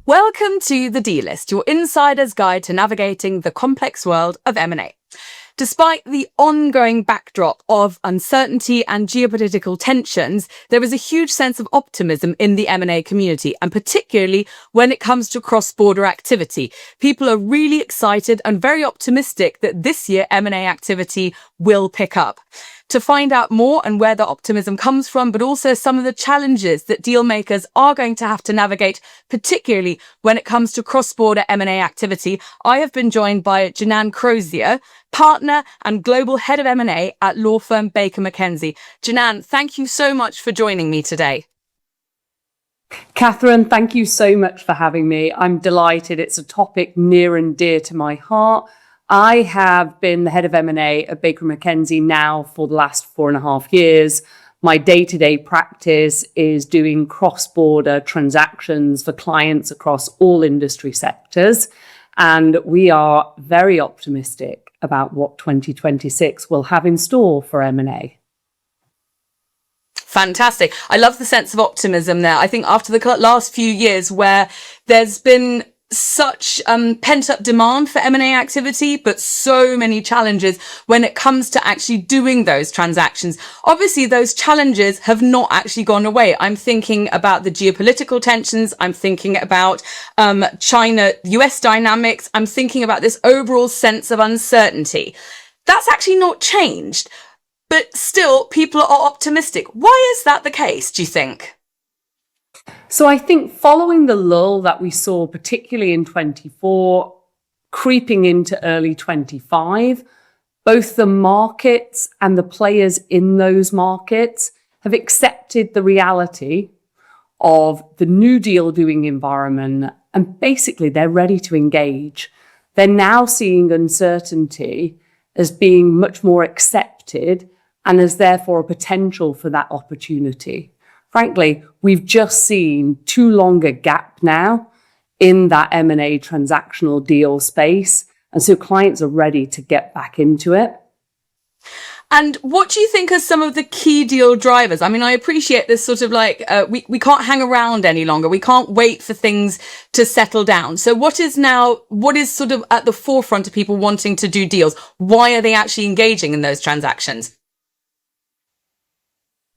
Welcome to the Dealist, your insider's guide to navigating the complex world of M&A. Despite the ongoing backdrop of uncertainty and geopolitical tensions, there is a huge sense of optimism in the M&A community, and particularly when it comes to cross-border activity. People are really excited and very optimistic that this year M&A activity will pick up. To find out more and where the optimism comes from, but also some of the challenges that deal makers are going to have to navigate, particularly when it comes to cross-border M&A activity, I have been joined by Jannan Crozier, partner and global head of M&A at law firm Baker McKenzie. Jannan, thank you so much for joining me today. Catherine, thank you so much for having me. I'm delighted. It's a topic near and dear to my heart. I have been the head of M&A at Baker McKenzie now for the last 4.5 years. My day-to-day practice is doing cross-border transactions for clients across all industry sectors. And we are very optimistic about what 2026 will have in store for M&A. Fantastic. I love the sense of optimism there. I think after the last few years where there's been such pent-up demand for M&A activity, but so many challenges when it comes to actually doing those transactions. Obviously, those challenges have not actually gone away. I'm thinking about the geopolitical tensions. I'm thinking about China-US dynamics. I'm thinking about this overall sense of uncertainty. That's actually not changed, but still people are optimistic. Why is that the case, do you think? So I think following the lull that we saw, particularly in 24, creeping into early 25, both the markets and the players in those markets have accepted the reality of the new deal doing environment, and basically they're ready to engage. They're now seeing uncertainty as being much more accepted and as therefore a potential for that opportunity. Frankly, we've just seen too long a gap now in that M&A transactional deal space. And so clients are ready to get back into it. And what do you think are some of the key deal drivers? I mean, I appreciate this sort of like, we can't hang around any longer. We can't wait for things to settle down. So what is sort of at the forefront of people wanting to do deals? Why are they actually engaging in those transactions?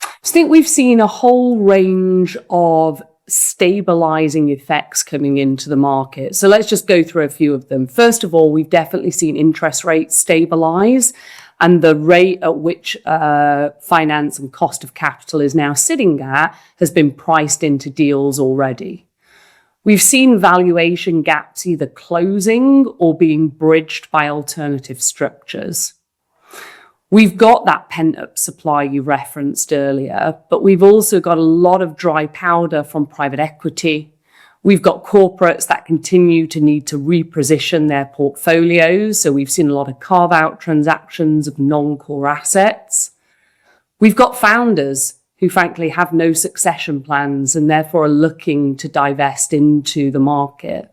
I think we've seen a whole range of stabilizing effects coming into the market. So let's just go through a few of them. First of all, we've definitely seen interest rates stabilize, and the rate at which finance and cost of capital is now sitting at has been priced into deals already. We've seen valuation gaps either closing or being bridged by alternative structures. We've got that pent-up supply you referenced earlier, but we've also got a lot of dry powder from private equity. We've got corporates that continue to need to reposition their portfolios. So we've seen a lot of carve-out transactions of non-core assets. We've got founders who frankly have no succession plans and therefore are looking to divest into the market.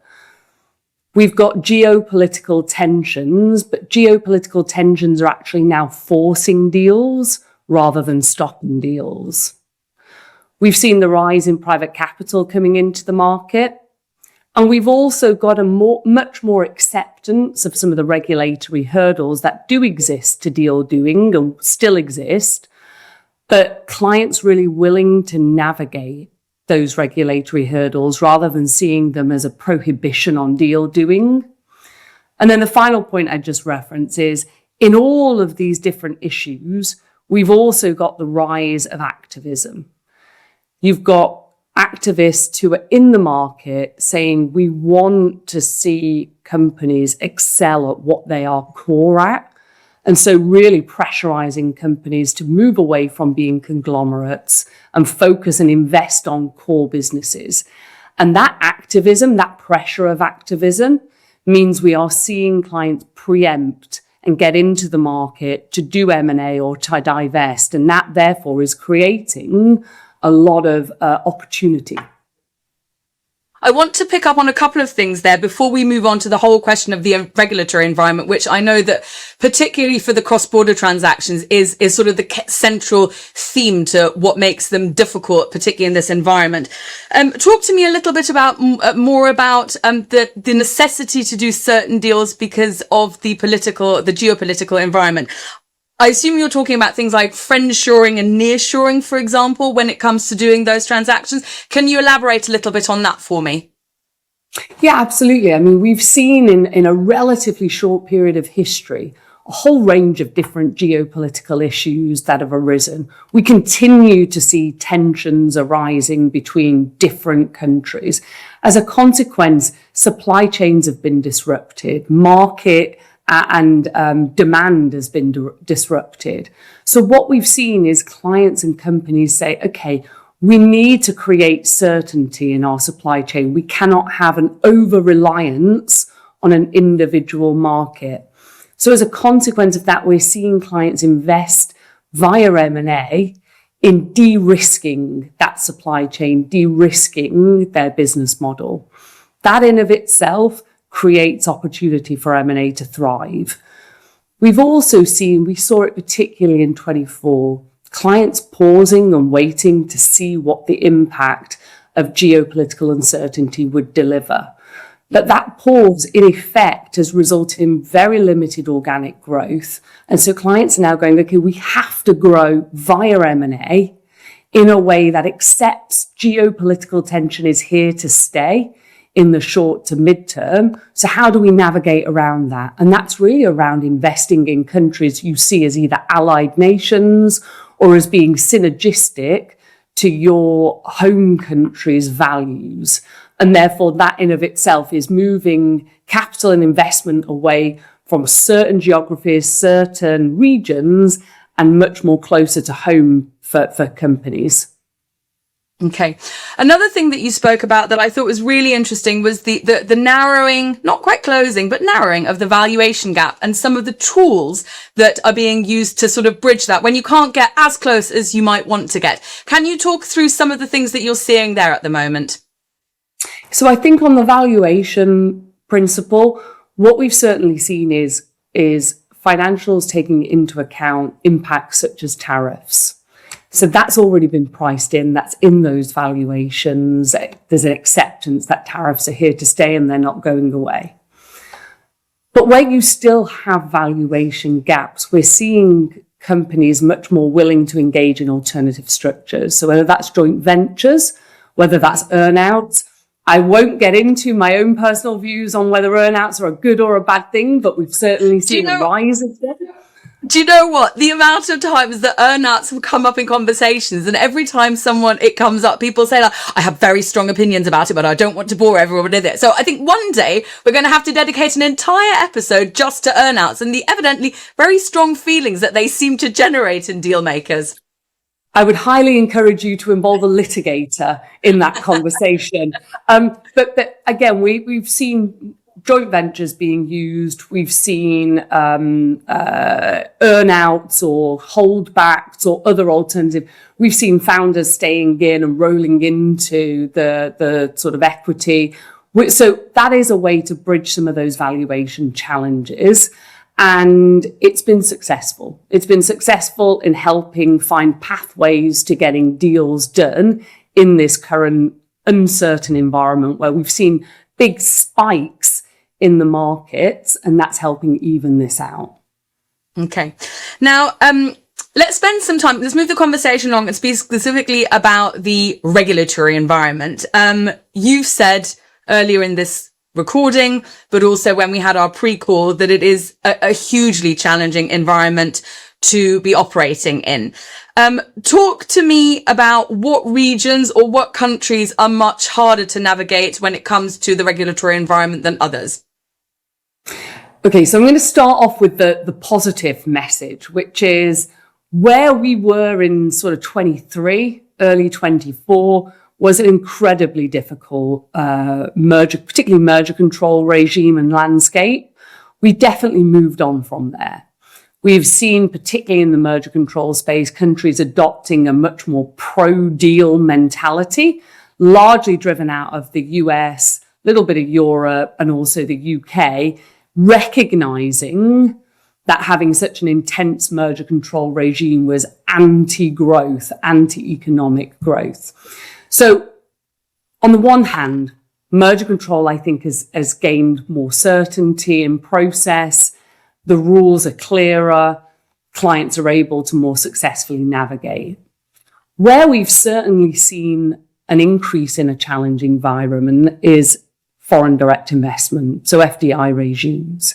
We've got geopolitical tensions, but geopolitical tensions are actually now forcing deals rather than stopping deals. We've seen the rise in private capital coming into the market. And we've also got a much more acceptance of some of the regulatory hurdles that do exist to deal doing and still exist, but clients really willing to navigate those regulatory hurdles rather than seeing them as a prohibition on deal doing. And then the final point I just referenced is in all of these different issues, we've also got the rise of activism. You've got activists who are in the market saying we want to see companies excel at what they are core at. And so really pressurizing companies to move away from being conglomerates and focus and invest on core businesses. And that activism, that pressure of activism, means we are seeing clients preempt and get into the market to do M&A or to divest. And that therefore is creating a lot of opportunity. I want to pick up on a couple of things there before we move on to the whole question of the regulatory environment, which I know that particularly for the cross-border transactions is sort of the central theme to what makes them difficult, particularly in this environment. Talk to me a little bit about more about the necessity to do certain deals because of the geopolitical environment. I assume you're talking about things like friendshoring and nearshoring, for example, when it comes to doing those transactions. Can you elaborate a little bit on that for me? Yeah, absolutely. I mean, we've seen in a relatively short period of history a whole range of different geopolitical issues that have arisen. We continue to see tensions arising between different countries. As a consequence, supply chains have been disrupted, market and demand has been disrupted. So what we've seen is clients and companies say, okay, we need to create certainty in our supply chain. We cannot have an over-reliance on an individual market. So as a consequence of that, we're seeing clients invest via M&A in de-risking that supply chain, de-risking their business model. That in of itself creates opportunity for M&A to thrive. We've also seen, we saw it particularly in 24, clients pausing and waiting to see what the impact of geopolitical uncertainty would deliver. But that pause, in effect, has resulted in very limited organic growth. And so clients are now going, okay, we have to grow via M&A in a way that accepts geopolitical tension is here to stay in the short to midterm. So how do we navigate around that? And that's really around investing in countries you see as either allied nations or as being synergistic to your home country's values. And therefore that in of itself is moving capital and investment away from certain geographies, certain regions, and much more closer to home for companies. Okay. Another thing that you spoke about that I thought was really interesting was the narrowing, not quite closing, but narrowing of the valuation gap and some of the tools that are being used to sort of bridge that when you can't get as close as you might want to get. Can you talk through some of the things that you're seeing there at the moment? So I think on the valuation principle, what we've certainly seen is financials taking into account impacts such as tariffs. So that's already been priced in. That's in those valuations. There's an acceptance that tariffs are here to stay and they're not going away. But where you still have valuation gaps, we're seeing companies much more willing to engage in alternative structures. So whether that's joint ventures, whether that's earnouts, I won't get into my own personal views on whether earnouts are a good or a bad thing, but we've certainly seen a rise of them. Do you know what? The amount of times that earnouts have come up in conversations, and every time it comes up, people say, like, I have very strong opinions about it, but I don't want to bore everyone with it. So I think one day we're going to have to dedicate an entire episode just to earnouts and the evidently very strong feelings that they seem to generate in deal makers. I would highly encourage you to involve a litigator in that conversation. But again, we've seen joint ventures being used. We've seen earnouts or holdbacks or other alternative. We've seen founders staying in and rolling into the sort of equity. So that is a way to bridge some of those valuation challenges. And it's been successful. It's been successful in helping find pathways to getting deals done in this current uncertain environment where we've seen big spikes in the markets, and that's helping even this out. Okay. Now, let's spend some time, let's move the conversation along and speak specifically about the regulatory environment. You've said earlier in this recording, but also when we had our pre-call, that it is a hugely challenging environment to be operating in. Talk to me about what regions or what countries are much harder to navigate when it comes to the regulatory environment than others. Okay, so I'm going to start off with the positive message, which is where we were in sort of 23, early 24, was an incredibly difficult particularly merger control regime and landscape. We definitely moved on from there. We've seen, particularly in the merger control space, countries adopting a much more pro-deal mentality, largely driven out of the US, a little bit of Europe, and also the UK, recognizing that having such an intense merger control regime was anti-growth, anti-economic growth. So on the one hand, merger control, I think, has gained more certainty in process. The rules are clearer. Clients are able to more successfully navigate. Where we've certainly seen an increase in a challenging environment is foreign direct investment, so FDI regimes.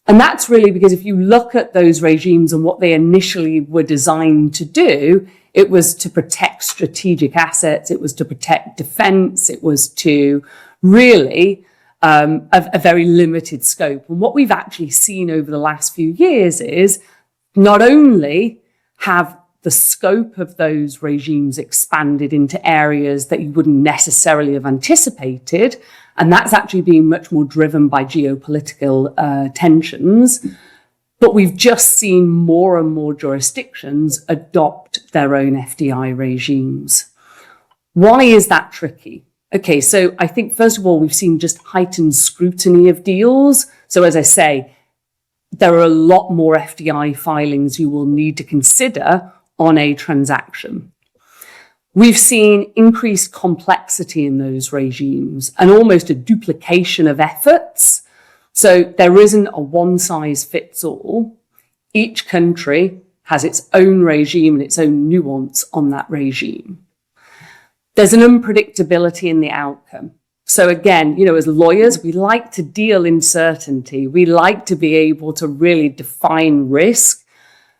And that's really because if you look at those regimes and what they initially were designed to do, it was to protect strategic assets, it was to protect defense, it was to really a very limited scope. And what we've actually seen over the last few years is not only have the scope of those regimes expanded into areas that you wouldn't necessarily have anticipated, and that's actually being much more driven by geopolitical tensions, but we've just seen more and more jurisdictions adopt their own FDI regimes. Why is that tricky? Okay, so I think, first of all, we've seen just heightened scrutiny of deals. So as I say, there are a lot more FDI filings you will need to consider on a transaction. We've seen increased complexity in those regimes and almost a duplication of efforts. So there isn't a one size fits all. Each country has its own regime and its own nuance on that regime. There's an unpredictability in the outcome. So again, as lawyers, we like to deal in certainty. We like to be able to really define risk.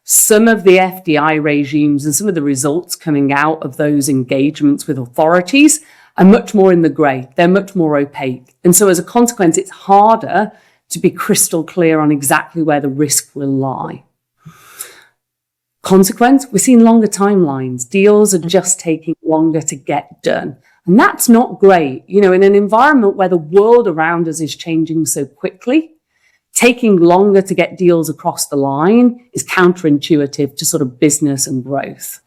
Some of the FDI regimes and some of the results coming out of those engagements with authorities are much more in the grey. They're much more opaque. And so as a consequence, it's harder to be crystal clear on exactly where the risk will lie. Consequence, we're seeing longer timelines. Deals are just taking longer to get done. And that's not great. In an environment where the world around us is changing so quickly, taking longer to get deals across the line is counterintuitive to sort of business and growth.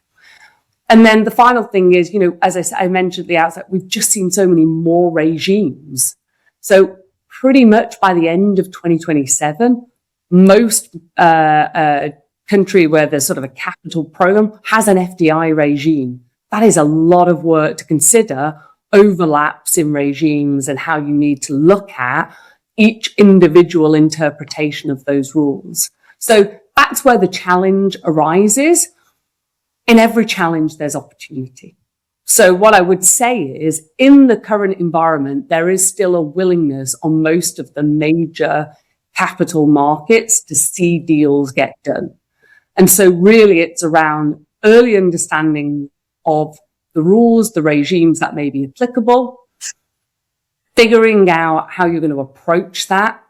And then the final thing is, as I mentioned at the outset, we've just seen so many more regimes. So pretty much by the end of 2027, most country where there's sort of a capital program has an FDI regime. That is a lot of work to consider, overlaps in regimes and how you need to look at each individual interpretation of those rules. So that's where the challenge arises. In every challenge, there's opportunity. So what I would say is, in the current environment, there is still a willingness on most of the major capital markets to see deals get done. And so really it's around early understanding of the rules, the regimes that may be applicable, figuring out how you're going to approach that,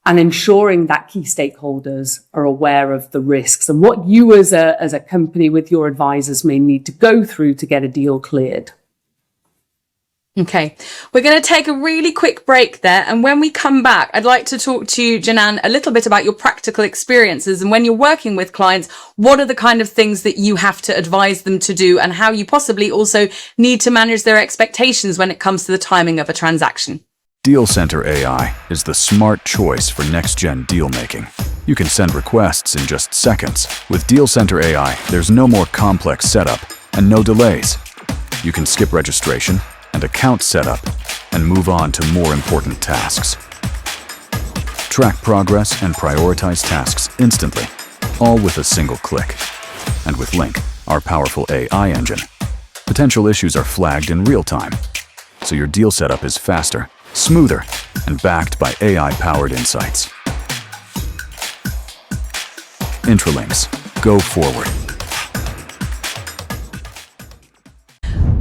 and ensuring that key stakeholders are aware of the risks and what you as a company with your advisors may need to go through to get a deal cleared. Okay, we're going to take a really quick break there. And when we come back, I'd like to talk to you, Jannan, a little bit about your practical experiences. And when you're working with clients, what are the kind of things that you have to advise them to do and how you possibly also need to manage their expectations when it comes to the timing of a transaction? Deal Center AI is the smart choice for next-gen deal making. You can send requests in just seconds. With Deal Center AI, there's no more complex setup and no delays. You can skip registration and account setup and move on to more important tasks. Track progress and prioritize tasks instantly, all with a single click. And with Link, our powerful AI engine, potential issues are flagged in real time, so your deal setup is faster, smoother, and backed by AI-powered insights. Intralinks, go forward.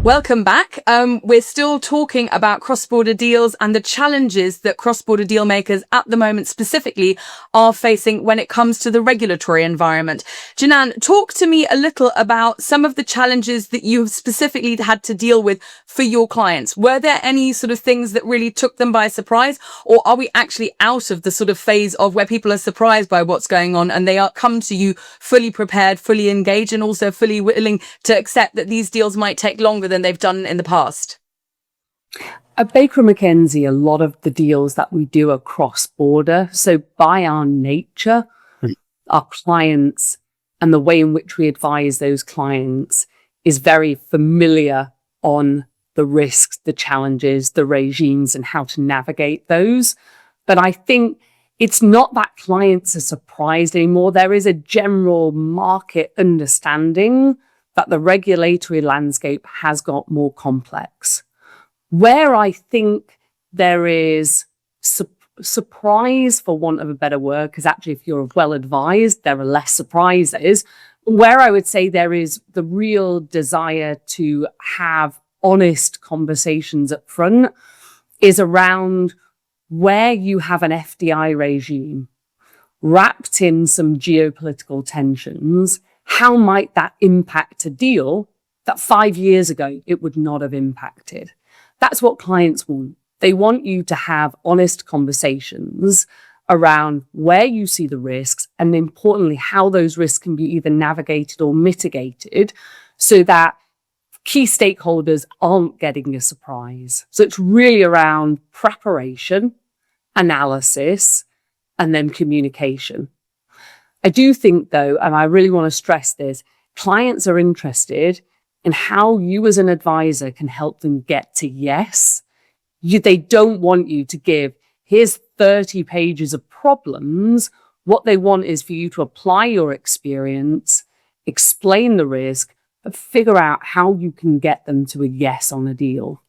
Welcome back. We're still talking about cross-border deals and the challenges that cross-border deal makers at the moment specifically are facing when it comes to the regulatory environment. Jannan, talk to me a little about some of the challenges that you've specifically had to deal with for your clients. Were there any sort of things that really took them by surprise, or are we actually out of the sort of phase of where people are surprised by what's going on and they come to you fully prepared, fully engaged, and also fully willing to accept that these deals might take longer than they've done in the past? At Baker McKenzie, a lot of the deals that we do are cross-border. So by our nature, our clients and the way in which we advise those clients is very familiar on the risks, the challenges, the regimes, and how to navigate those. But I think it's not that clients are surprised anymore. There is a general market understanding that the regulatory landscape has got more complex. Where I think there is surprise, for want of a better word, because actually if you're well advised, there are less surprises. Where I would say there is the real desire to have honest conversations up front is around where you have an FDI regime wrapped in some geopolitical tensions. How might that impact a deal that 5 years ago it would not have impacted? That's what clients want. They want you to have honest conversations around where you see the risks and, importantly, how those risks can be either navigated or mitigated so that key stakeholders aren't getting a surprise. So it's really around preparation, analysis, and then communication. I do think, though, and I really want to stress this, clients are interested in how you as an advisor can help them get to yes. They don't want you to give, here's 30 pages of problems. What they want is for you to apply your experience, explain the risk, but figure out how you can get them to a yes on a deal.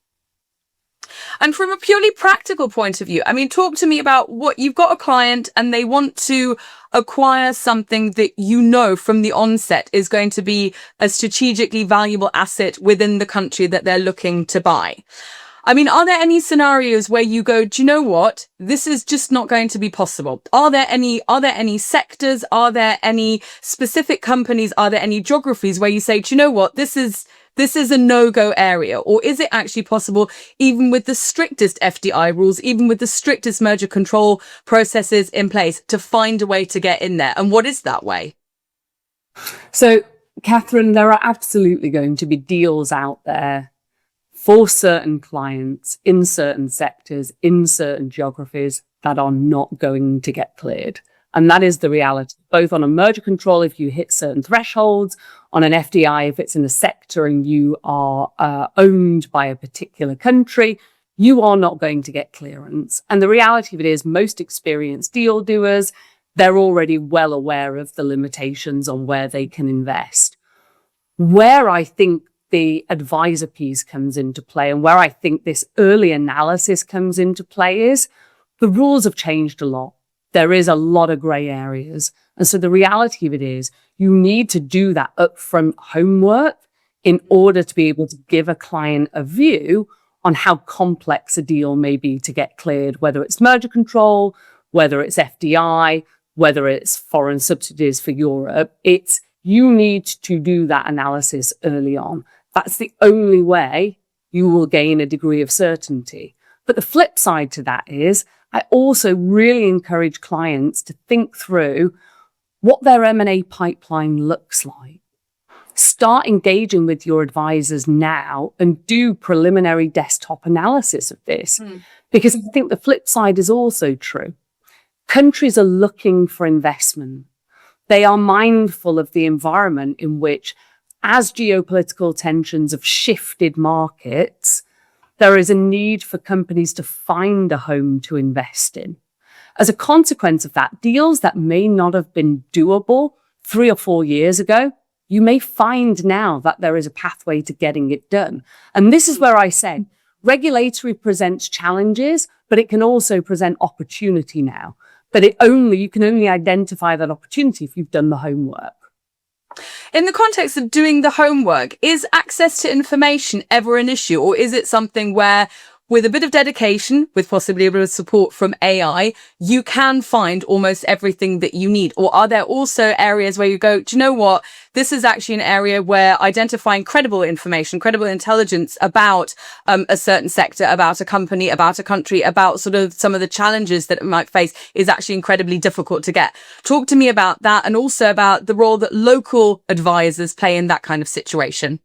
And from a purely practical point of view, I mean, talk to me about what you've got a client and they want to acquire something that you know from the onset is going to be a strategically valuable asset within the country that they're looking to buy. I mean, are there any scenarios where you go, do you know what? This is just not going to be possible. Are there any sectors? Are there any specific companies? Are there any geographies where you say, do you know what? This is a no-go area? Or is it actually possible, even with the strictest FDI rules, even with the strictest merger control processes in place, to find a way to get in there? And what is that way? So, Catherine, there are absolutely going to be deals out there for certain clients in certain sectors, in certain geographies that are not going to get cleared. And that is the reality, both on a merger control, if you hit certain thresholds, on an FDI, if it's in a sector and you are owned by a particular country, you are not going to get clearance. And the reality of it is most experienced deal doers, they're already well aware of the limitations on where they can invest. Where I think the advisor piece comes into play and where I think this early analysis comes into play is the rules have changed a lot. There is a lot of grey areas. And so the reality of it is you need to do that upfront homework in order to be able to give a client a view on how complex a deal may be to get cleared, whether it's merger control, whether it's FDI, whether it's foreign subsidies for Europe. You need to do that analysis early on. That's the only way you will gain a degree of certainty. But the flip side to that is I also really encourage clients to think through what their M&A pipeline looks like. Start engaging with your advisors now and do preliminary desktop analysis of this. Because I think the flip side is also true. Countries are looking for investment. They are mindful of the environment in which, as geopolitical tensions have shifted markets, there is a need for companies to find a home to invest in. As a consequence of that, deals that may not have been doable 3 or 4 years ago, you may find now that there is a pathway to getting it done. And this is where I say regulatory presents challenges, but it can also present opportunity now. But you can only identify that opportunity if you've done the homework. In the context of doing the homework, is access to information ever an issue? Or is it something where, with a bit of dedication, with possibly a bit of support from AI, you can find almost everything that you need? Or are there also areas where you go, do you know what? This is actually an area where identifying credible information, credible intelligence about a certain sector, about a company, about a country, about sort of some of the challenges that it might face is actually incredibly difficult to get. Talk to me about that and also about the role that local advisors play in that kind of situation.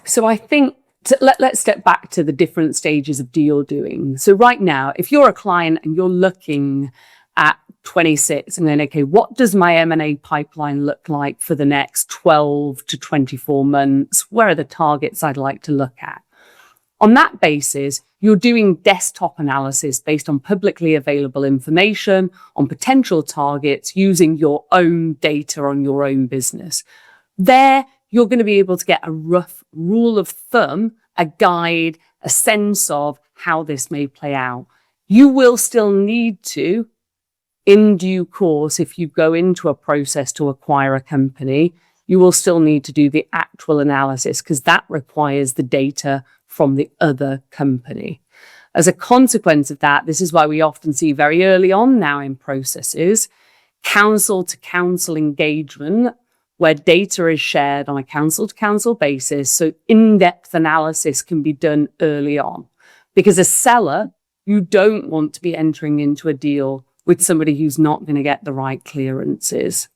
So I think let's step back to the different stages of deal doing. So right now, if you're a client and you're looking at 26 and then, okay, what does my M&A pipeline look like for the next 12 to 24 months? Where are the targets I'd like to look at? On that basis, you're doing desktop analysis based on publicly available information on potential targets using your own data on your own business. There, you're going to be able to get a rough rule of thumb, a guide, a sense of how this may play out. You will still need to, in due course, if you go into a process to acquire a company, you will still need to do the actual analysis because that requires the data from the other company. As a consequence of that, this is why we often see very early on now in processes, counsel to counsel engagement, where data is shared on a counsel to counsel basis. So in-depth analysis can be done early on. Because as a seller, you don't want to be entering into a deal with somebody who's not going to get the right clearances.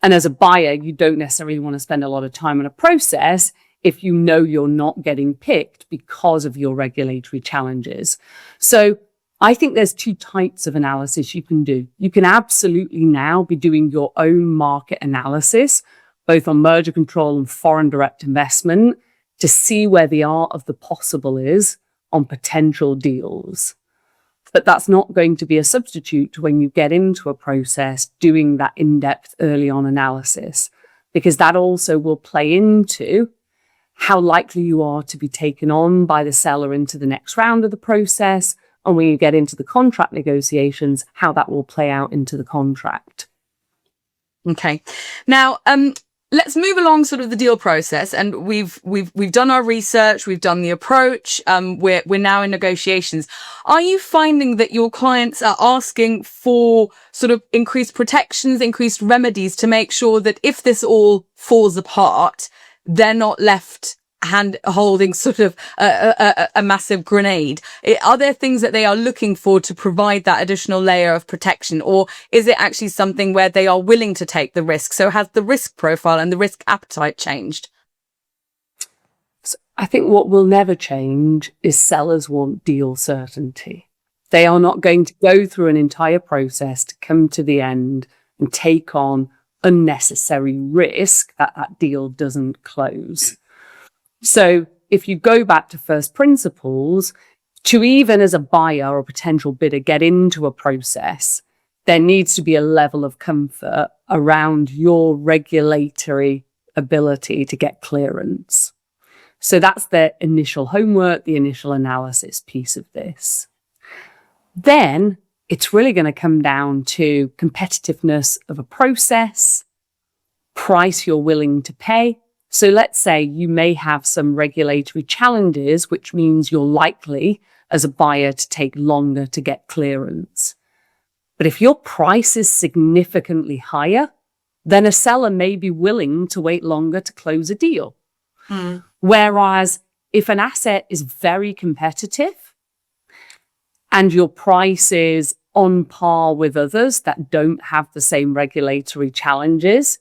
And as a buyer, you don't necessarily want to spend a lot of time on a process if you know you're not getting picked because of your regulatory challenges. So I think there's two types of analysis you can do. You can absolutely now be doing your own market analysis, both on merger control and foreign direct investment, to see where the art of the possible is on potential deals. But that's not going to be a substitute to when you get into a process doing that in-depth early on analysis, because that also will play into how likely you are to be taken on by the seller into the next round of the process. And when you get into the contract negotiations, how that will play out into the contract. Okay. Now, let's move along sort of the deal process, and we've done our research, we've done the approach, we're now in negotiations. Are you finding that your clients are asking for sort of increased protections, increased remedies to make sure that if this all falls apart, they're not left hand holding sort of a massive grenade? Are there things that they are looking for to provide that additional layer of protection, or is it actually something where they are willing to take the risk? So has the risk profile and the risk appetite changed? So I think what will never change is sellers want deal certainty. They are not going to go through an entire process to come to the end and take on unnecessary risk that that deal doesn't close. So if you go back to first principles, to even as a buyer or potential bidder get into a process, there needs to be a level of comfort around your regulatory ability to get clearance. So that's the initial homework, the initial analysis piece of this. Then it's really going to come down to competitiveness of a process, price you're willing to pay. So let's say you may have some regulatory challenges, which means you're likely as a buyer to take longer to get clearance. But if your price is significantly higher, then a seller may be willing to wait longer to close a deal. Whereas if an asset is very competitive and your price is on par with others that don't have the same regulatory challenges,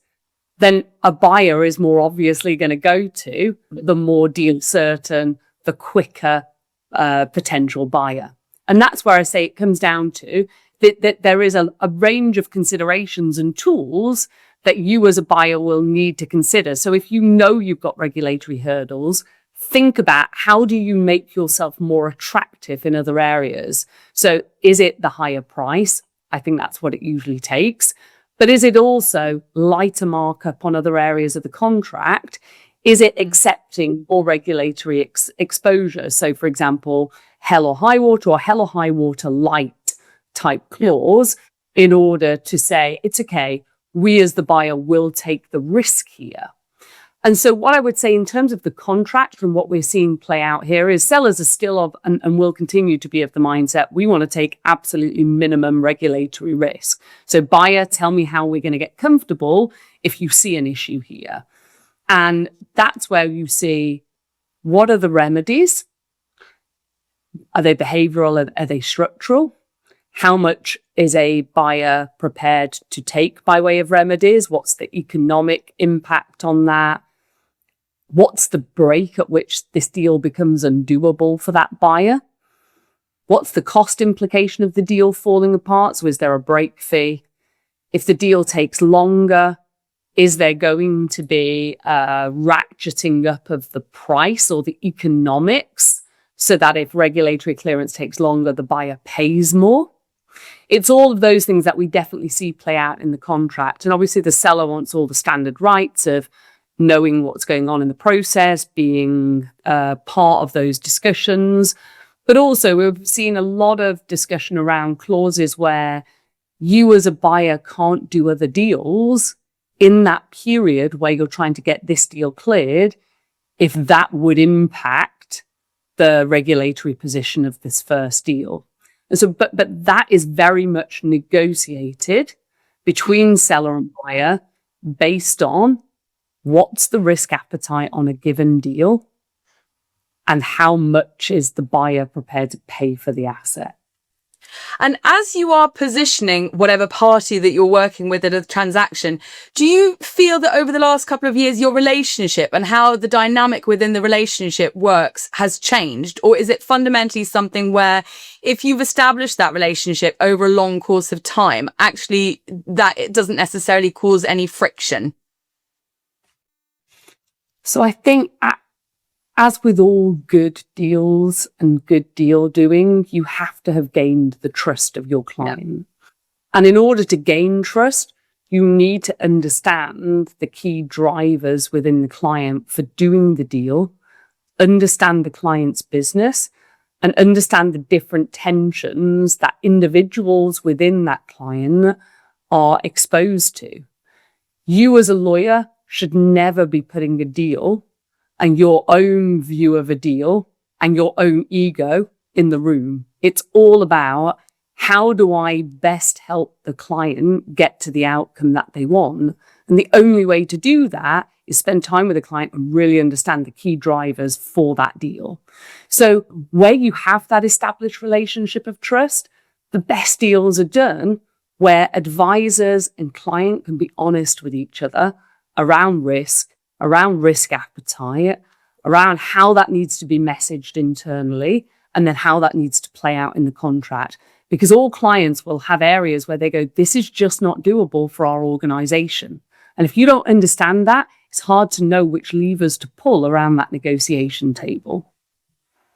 then a buyer is more obviously going to go to the more deal certain, the quicker potential buyer. And that's where I say it comes down to that there is a range of considerations and tools that you as a buyer will need to consider. So if you know you've got regulatory hurdles, think about how do you make yourself more attractive in other areas. So is it the higher price? I think that's what it usually takes. But is it also lighter markup on other areas of the contract? Is it accepting more regulatory exposure? So for example, hell or high water or hell or high water light type clause in order to say, it's okay, we as the buyer will take the risk here. And so what I would say in terms of the contract from what we're seeing play out here is sellers are still of and will continue to be of the mindset, we want to take absolutely minimum regulatory risk. So buyer, tell me how we're going to get comfortable if you see an issue here. And that's where you see, what are the remedies? Are they behavioral? Are they structural? How much is a buyer prepared to take by way of remedies? What's the economic impact on that? What's the break at which this deal becomes undoable for that buyer? What's the cost implication of the deal falling apart? So is there a break fee? If the deal takes longer, is there going to be a ratcheting up of the price or the economics so that if regulatory clearance takes longer, the buyer pays more? It's all of those things that we definitely see play out in the contract. And obviously the seller wants all the standard rights of knowing what's going on in the process, being part of those discussions. But also we've seen a lot of discussion around clauses where you as a buyer can't do other deals in that period where you're trying to get this deal cleared if that would impact the regulatory position of this first deal. And so, but that is very much negotiated between seller and buyer based on what's the risk appetite on a given deal and how much is the buyer prepared to pay for the asset. And as you are positioning whatever party that you're working with at a transaction, do you feel that over the last couple of years, your relationship and how the dynamic within the relationship works has changed? Or is it fundamentally something where if you've established that relationship over a long course of time, actually that it doesn't necessarily cause any friction? So I think as with all good deals and good deal doing, you have to have gained the trust of your client. Yeah. And in order to gain trust, you need to understand the key drivers within the client for doing the deal, understand the client's business, and understand the different tensions that individuals within that client are exposed to. You as a lawyer should never be putting a deal and your own view of a deal and your own ego in the room. It's all about how do I best help the client get to the outcome that they want? And the only way to do that is spend time with the client and really understand the key drivers for that deal. So where you have that established relationship of trust, the best deals are done where advisors and client can be honest with each other around risk appetite, around how that needs to be messaged internally, and then how that needs to play out in the contract. Because all clients will have areas where they go, this is just not doable for our organization. And if you don't understand that, it's hard to know which levers to pull around that negotiation table.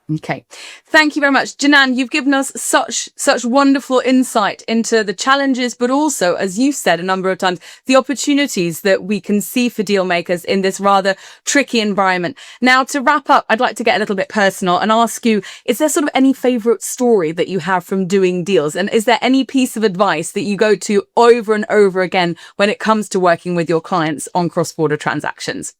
Okay. Thank you very much. Jannan, you've given us such wonderful insight into the challenges, but also, as you've said a number of times, the opportunities that we can see for deal makers in this rather tricky environment. Now, to wrap up, I'd like to get a little bit personal and ask you, is there sort of any favorite story that you have from doing deals? And is there any piece of advice that you go to over and over again when it comes to working with your clients on cross-border transactions?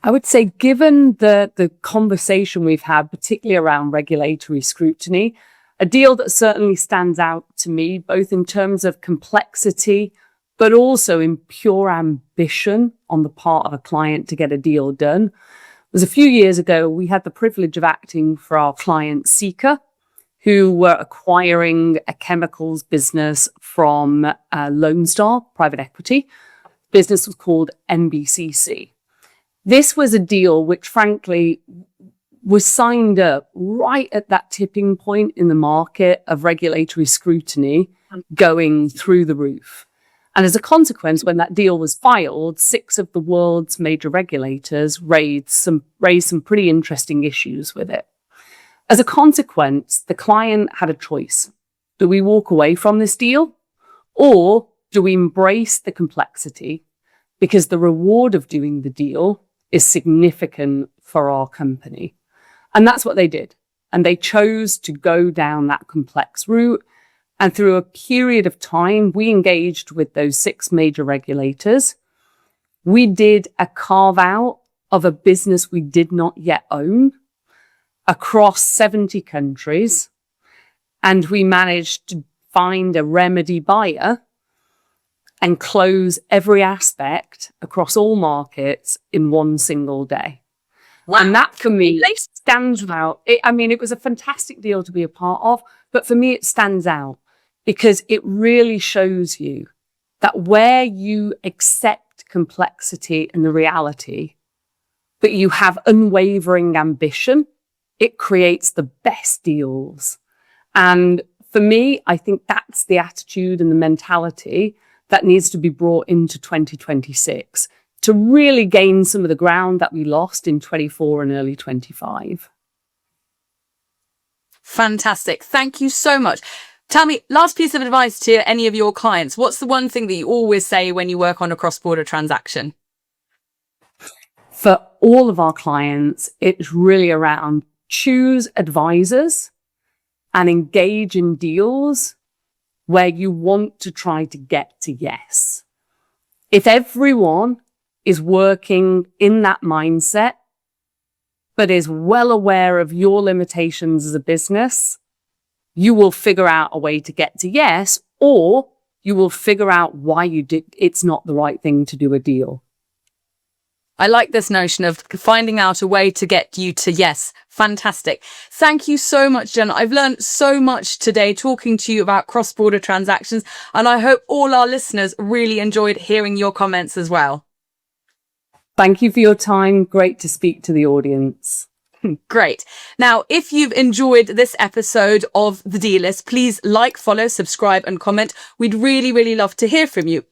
I would say, given the conversation we've had, particularly around regulatory scrutiny, a deal that certainly stands out to me, both in terms of complexity, but also in pure ambition on the part of a client to get a deal done, was a few years ago. We had the privilege of acting for our client Seeker, who were acquiring a chemicals business from Lone Star Private Equity. The business was called NBCC. This was a deal which, frankly, was signed up right at that tipping point in the market of regulatory scrutiny going through the roof. And as a consequence, when that deal was filed, 6 of the world's major regulators raised some pretty interesting issues with it. As a consequence, the client had a choice. Do we walk away from this deal, or do we embrace the complexity? Because the reward of doing the deal is significant for our company. And that's what they did. And they chose to go down that complex route. And through a period of time, we engaged with those 6 major regulators. We did a carve out of a business we did not yet own across 70 countries. And we managed to find a remedy buyer and close every aspect across all markets in one single day. Wow. And that, for me, stands out. It was a fantastic deal to be a part of, but for me, it stands out because it really shows you that where you accept complexity and the reality but you have unwavering ambition, it creates the best deals. And for me, I think that's the attitude and the mentality that needs to be brought into 2026 to really gain some of the ground that we lost in 24 and early 25. Fantastic. Thank you so much. Tell me, last piece of advice to any of your clients. What's the one thing that you always say when you work on a cross-border transaction? For all of our clients, it's really around choose advisors and engage in deals where you want to try to get to yes. If everyone is working in that mindset, but is well aware of your limitations as a business, you will figure out a way to get to yes, or you will figure out why it's not the right thing to do a deal. I like this notion of finding out a way to get you to yes. Fantastic. Thank you so much, Jen. I've learned so much today talking to you about cross-border transactions, and I hope all our listeners really enjoyed hearing your comments as well. Thank you for your time. Great to speak to the audience. Great. Now, if you've enjoyed this episode of The Dealist, please like, follow, subscribe, and comment. We'd really, really love to hear from you.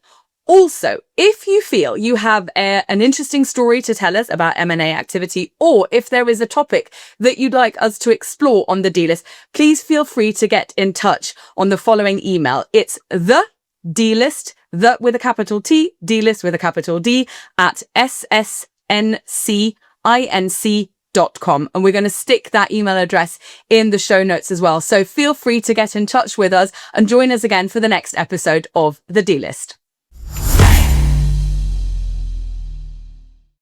Also, if you feel you have an interesting story to tell us about M&A activity, or if there is a topic that you'd like us to explore on The Dealist, please feel free to get in touch on the following email. It's the Dealist, the with a capital T, Dealist with a capital D, at SS&C.com. And we're going to stick that email address in the show notes as well. So feel free to get in touch with us and join us again for the next episode of The Dealist.